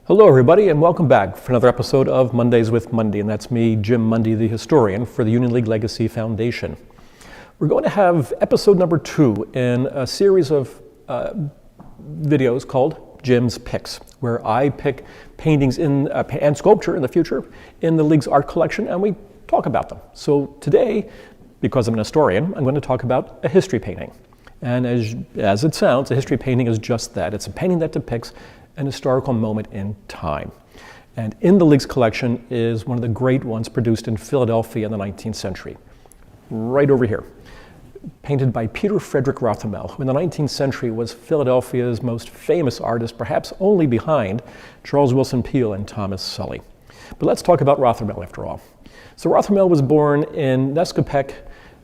Hello everybody and welcome back for another episode of Mondays with Mundy, and that's me, Jim Mundy, the historian for the Union League Legacy Foundation. We're going to have episode number 2 in a series of videos called Jim's Picks, where I pick paintings and sculpture in the future in the League's art collection and we talk about them. So today, because I'm an historian, I'm going to talk about a history painting. And as it sounds, a history painting is just that. It's a painting that depicts an historical moment in time. And in the League's collection is one of the great ones produced in Philadelphia in the 19th century. Right over here. Painted by Peter Frederick Rothermel, who in the 19th century was Philadelphia's most famous artist, perhaps only behind Charles Willson Peele and Thomas Sully. But let's talk about Rothermel after all. So Rothermel was born in Nescopec,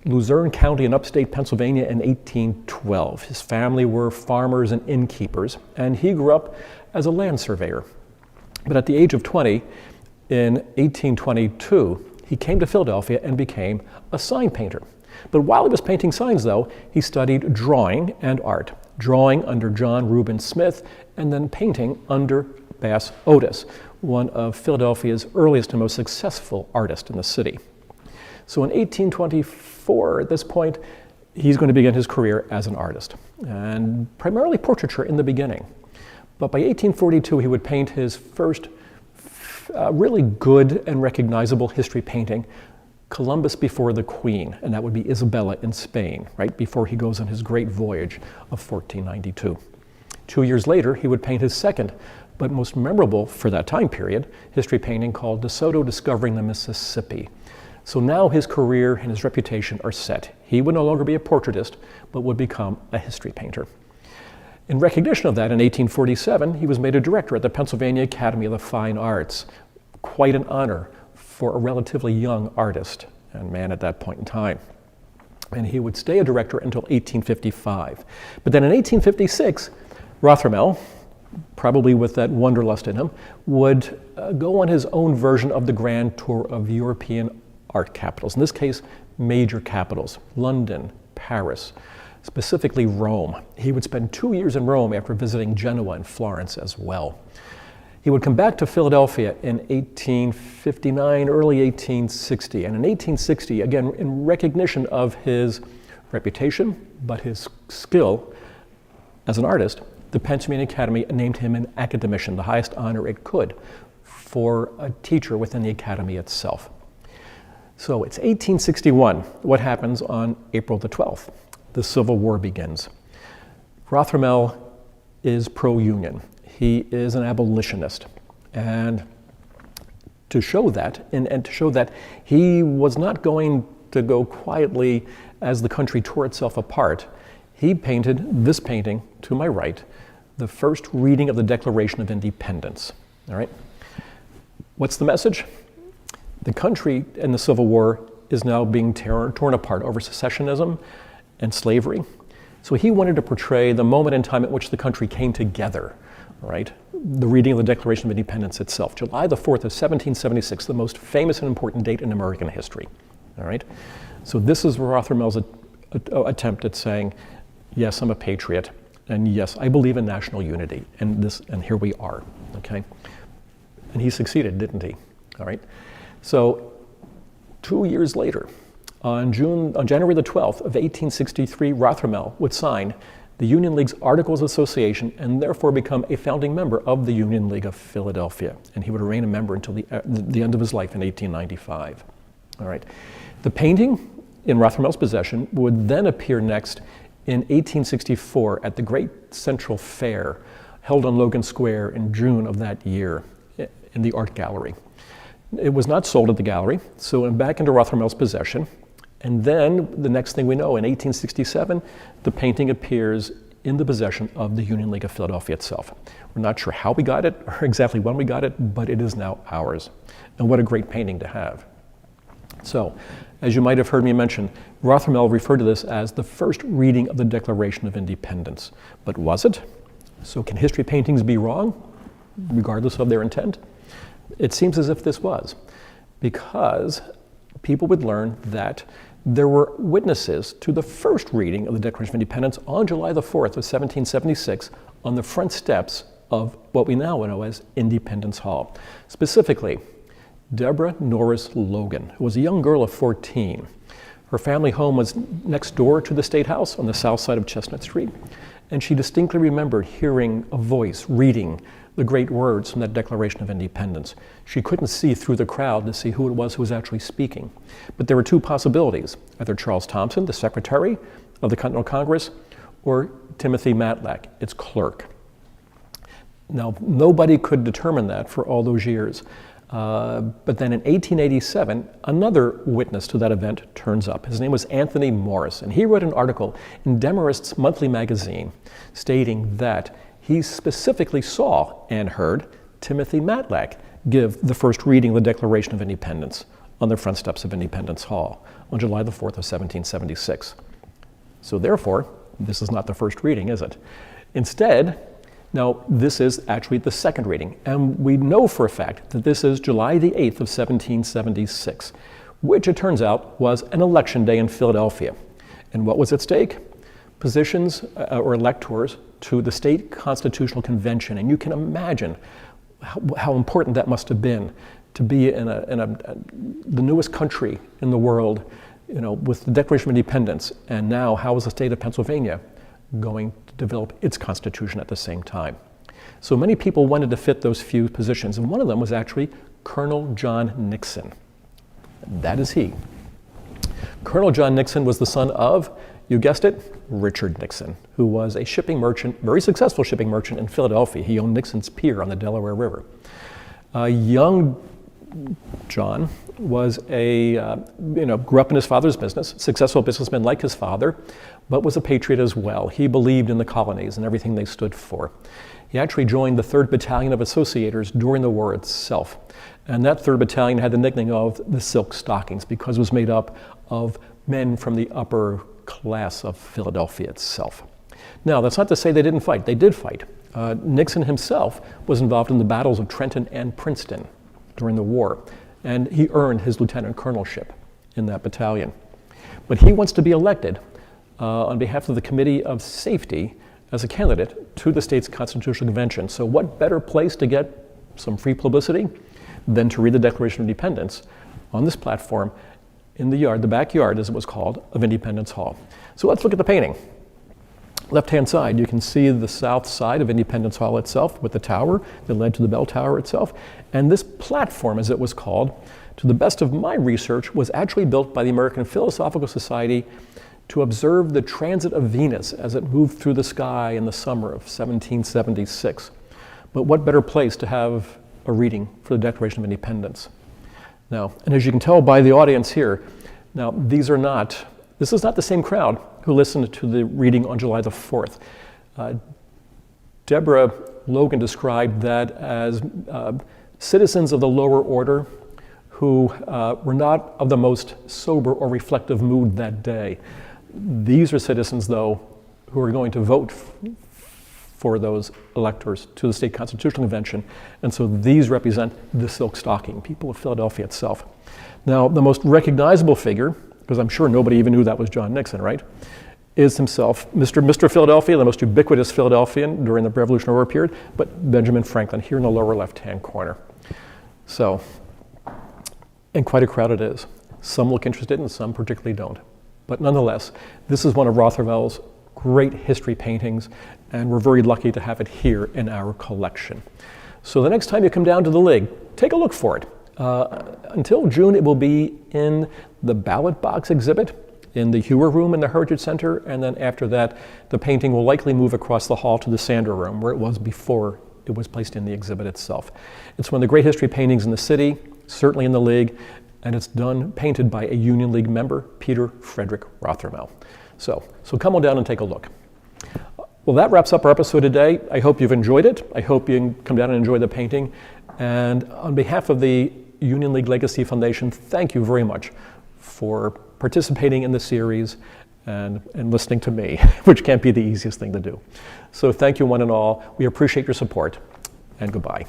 Luzerne County in upstate Pennsylvania in 1812. His family were farmers and innkeepers, and he grew up as a land surveyor. But at the age of 20, in 1822, he came to Philadelphia and became a sign painter. But while he was painting signs, though, he studied drawing and art, drawing under John Reuben Smith, and then painting under Bass Otis, one of Philadelphia's earliest and most successful artists in the city. So in 1824, at this point, he's going to begin his career as an artist, and primarily portraiture in the beginning. But by 1842, he would paint his first really good and recognizable history painting, Columbus Before the Queen, and that would be Isabella in Spain, right before he goes on his great voyage of 1492. 2 years later, he would paint his second, but most memorable for that time period, history painting called De Soto Discovering the Mississippi. So now his career and his reputation are set. He would no longer be a portraitist, but would become a history painter. In recognition of that, in 1847, he was made a director at the Pennsylvania Academy of the Fine Arts. Quite an honor for a relatively young artist and man at that point in time. And he would stay a director until 1855. But then in 1856, Rothermel, probably with that wanderlust in him, would go on his own version of the grand tour of European art capitals, in this case, major capitals, London, Paris, specifically Rome. He would spend 2 years in Rome after visiting Genoa and Florence as well. He would come back to Philadelphia in 1859, early 1860. And in 1860, again, in recognition of his reputation, but his skill as an artist, the Pennsylvania Academy named him an academician, the highest honor it could for a teacher within the Academy itself. So it's 1861. What happens on April the 12th? The Civil War begins. Rothermel is pro-union. He is an abolitionist. And to show that, and to show that he was not going to go quietly as the country tore itself apart, he painted this painting to my right, the first reading of the Declaration of Independence. All right? What's the message? The country in the Civil War is now being torn apart over secessionism and slavery. So he wanted to portray the moment in time at which the country came together, right? The reading of the Declaration of Independence itself, July the 4th of 1776, the most famous and important date in American history, all right? So this is Rothermel's attempt at saying, yes, I'm a patriot, and yes, I believe in national unity, and here we are, okay? And he succeeded, didn't he? All right? So 2 years later, on January the 12th of 1863, Rothermel would sign the Union League's Articles of Association and therefore become a founding member of the Union League of Philadelphia. And he would remain a member until the end of his life in 1895. All right. The painting in Rothermel's possession would then appear next in 1864 at the Great Central Fair held on Logan Square in June of that year in the Art Gallery. It was not sold at the gallery, so back into Rothermel's possession. And then the next thing we know, in 1867, the painting appears in the possession of the Union League of Philadelphia itself. We're not sure how we got it or exactly when we got it, but it is now ours. And what a great painting to have. So, as you might have heard me mention, Rothermel referred to this as the first reading of the Declaration of Independence. But was it? So can history paintings be wrong, regardless of their intent? It seems as if this was, because people would learn that there were witnesses to the first reading of the Declaration of Independence on July the 4th of 1776 on the front steps of what we now know as Independence Hall. Specifically, Deborah Norris Logan, who was a young girl of 14. Her family home was next door to the State House on the south side of Chestnut Street, and she distinctly remembered hearing a voice reading the great words from that Declaration of Independence. She couldn't see through the crowd to see who it was who was actually speaking. But there were two possibilities, either Charles Thompson, the Secretary of the Continental Congress, or Timothy Matlack, its clerk. Now, nobody could determine that for all those years. But then in 1887, another witness to that event turns up. His name was Anthony Morris, and he wrote an article in Demarest's monthly magazine stating that he specifically saw and heard Timothy Matlack give the first reading of the Declaration of Independence on the front steps of Independence Hall on July the 4th of 1776. So therefore, this is not the first reading, is it? Instead, now this is actually the second reading, and we know for a fact that this is July the 8th of 1776, which it turns out was an election day in Philadelphia. And what was at stake? Positions or electors to the state constitutional convention, and you can imagine how important that must have been to be in the newest country in the world, with the Declaration of Independence, and now how is the state of Pennsylvania going to develop its constitution at the same time? So many people wanted to fit those few positions, and one of them was actually Colonel John Nixon. That is he. Colonel John Nixon was the son of, you guessed it, Richard Nixon, who was a shipping merchant, very successful shipping merchant in Philadelphia. He owned Nixon's Pier on the Delaware River. Young John was grew up in his father's business, successful businessman like his father, but was a patriot as well. He believed in the colonies and everything they stood for. He actually joined the 3rd Battalion of Associators during the war itself. And that 3rd Battalion had the nickname of the Silk Stockings because it was made up of men from the upper class of Philadelphia itself. Now, that's not to say they didn't fight. They did fight. Nixon himself was involved in the battles of Trenton and Princeton during the war, and he earned his lieutenant colonelship in that battalion. But he wants to be elected on behalf of the Committee of Safety as a candidate to the state's constitutional convention. So what better place to get some free publicity than to read the Declaration of Independence on this platform in the yard, the backyard as it was called, of Independence Hall. So let's look at the painting. Left-hand side, you can see the south side of Independence Hall itself with the tower that led to the bell tower itself. And this platform, as it was called, to the best of my research, was actually built by the American Philosophical Society to observe the transit of Venus as it moved through the sky in the summer of 1776. But what better place to have a reading for the Declaration of Independence? Now, and as you can tell by the audience here, now this is not the same crowd who listened to the reading on July the 4th. Deborah Logan described that as citizens of the lower order who were not of the most sober or reflective mood that day. These are citizens, though, who are going to vote for those electors to the state constitutional convention, and so these represent the Silk Stocking, people of Philadelphia itself. Now, the most recognizable figure, because I'm sure nobody even knew that was John Nixon, right, is himself, Mr. Philadelphia, the most ubiquitous Philadelphian during the Revolutionary War period, but Benjamin Franklin here in the lower left-hand corner. So, and quite a crowd it is. Some look interested and some particularly don't. But nonetheless, this is one of Rothermel's great history paintings, and we're very lucky to have it here in our collection. So the next time you come down to the Lig, take a look for it. Until June, it will be in the Ballot Box exhibit in the Hewer Room in the Heritage Center, and then after that, the painting will likely move across the hall to the Sander Room, where it was before it was placed in the exhibit itself. It's one of the great history paintings in the city, certainly in the Lig, and it's painted by a Union League member, Peter Frederick Rothermel. So come on down and take a look. Well, that wraps up our episode today. I hope you've enjoyed it. I hope you can come down and enjoy the painting. And on behalf of the Union League Legacy Foundation, thank you very much for participating in the series and listening to me, which can't be the easiest thing to do. So thank you one and all. We appreciate your support, and goodbye.